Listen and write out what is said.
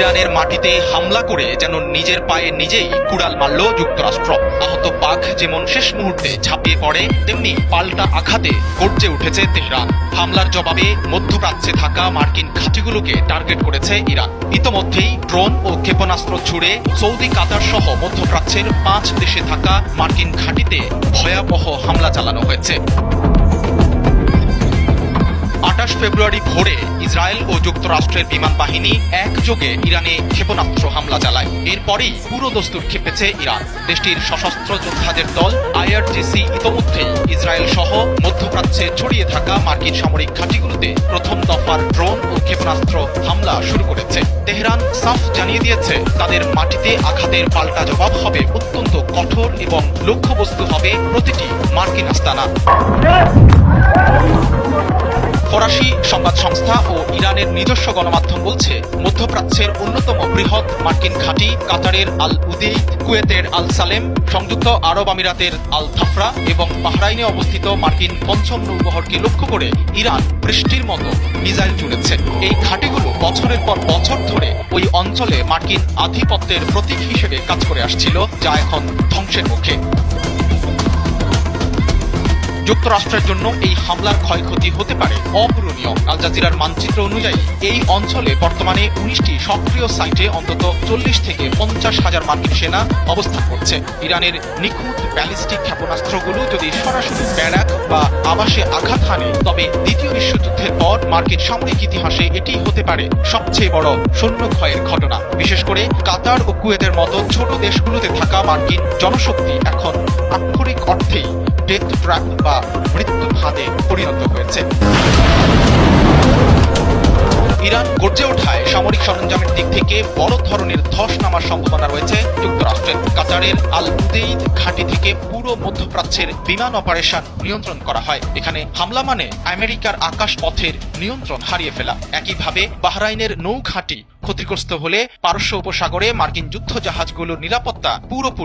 ইরানের মাটিতে হামলা করে যেন নিজের পায়ে নিজেই কুড়াল মারল যুক্তরাষ্ট্র। আহত পাক যেমন শেষ মুহূর্তে ঝাঁপিয়ে পড়ে, তেমনি পাল্টা আঘাতে গর্জে উঠেছে তেহরান। হামলার জবাবে মধ্যপ্রাচ্যে থাকা মার্কিন ঘাঁটিগুলোকে টার্গেট করেছে ইরান। ইতোমধ্যেই ড্রোন ও ক্ষেপণাস্ত্র ছুড়ে সৌদি, কাতার সহ মধ্যপ্রাচ্যের 5 দেশে থাকা মার্কিন ঘাঁটিতে ভয়াবহ হামলা চালানো হয়েছে। 28 ফেব্রুয়ারি ভোরে ইসরায়েল ও যুক্তরাষ্ট্রের বিমান বাহিনী একযোগে ইরানে ক্ষেপণাস্ত্র হামলা চালায়। এরপরেই পুরো দস্তুর খেপেছে ইরান। দেশটির সশস্ত্র যোদ্ধাদের দল IRGC ইতোমধ্যেই ইসরায়েল সহ মধ্যপ্রাচ্যে ছড়িয়ে থাকা মার্কিন সামরিক ঘাঁটিগুলোতে প্রথম দফার ড্রোন ও ক্ষেপণাস্ত্র হামলা শুরু করেছে। তেহরান সাফ জানিয়ে দিয়েছে, তাদের মাটিতে আঘাতের পাল্টা জবাব হবে অত্যন্ত কঠোর এবং লক্ষ্যবস্তু হবে প্রতিটি মার্কিন আস্তানা। ফরাসি সংবাদ সংস্থা ও ইরানের নিজস্ব গণমাধ্যম বলছে, মধ্যপ্রাচ্যের অন্যতম বৃহৎ মার্কিন ঘাঁটি কাতারের আল উদেইদ, কুয়েতের আল সালেম, সংযুক্ত আরব আমিরাতের আল থাফরা এবং বাহরাইনে অবস্থিত মার্কিন পঞ্চম নৌবহরকে লক্ষ্য করে ইরান বৃষ্টির মতো মিসাইল ছুড়েছে। এই ঘাঁটিগুলো বছরের পর বছর ধরে ওই অঞ্চলে মার্কিন আধিপত্যের প্রতীক হিসেবে কাজ করে আসছিল, যা এখন ধ্বংসের মুখে। যুক্তরাষ্ট্রের জন্য এই হামলার ক্ষয়ক্ষতি হতে পারে অপূরণীয়। আল জাজিরার মানচিত্র অনুযায়ী এই অঞ্চলে বর্তমানে 19টি সক্রিয় সাইটে অন্তত 40 থেকে 50 হাজার মার্কিন সেনা অবস্থান করছে। ইরানের নিখুঁত ব্যালিস্টিক ক্ষেপণাস্ত্রগুলো যদি সরাসরি ব্যারাক বা আবাসে আঘাত হানে, তবে দ্বিতীয় বিশ্বযুদ্ধের পর মার্কিন সামরিক ইতিহাসে এটি হতে পারে সবচেয়ে বড় সৈন্য ক্ষয়ের ঘটনা। বিশেষ করে কাতার ও কুয়েতের মতো ছোট দেশগুলোতে থাকা মার্কিন জনশক্তি এখন আক্ষরিক অর্থেই ডেথ ট্র্যাপ বা মৃত্যুর ফাঁদে পরিণত হয়েছে। ইরান গর্জে ওঠায় সামরিক সরঞ্জামের দিক থেকে বড় ধরনের ধস নামার সম্ভাবনা রয়েছে যুক্তরাষ্ট্রের। কাতারের আল উদেইদ ঘাঁটি থেকে পুরো মধ্যপ্রাচ্যের বিমান অপারেশন নিয়ন্ত্রণ করা হয়। এখানে হামলা মানে আমেরিকার আকাশ পথের নিয়ন্ত্রণ হারিয়ে ফেলা। একইভাবে বাহরাইনের নৌ ঘাঁটি ক্ষতিগ্রস্ত হলে পারস্য উপসাগরে মার্কিন যুদ্ধ জাহাজগুলোর নিরাপত্তা পুরোপুরি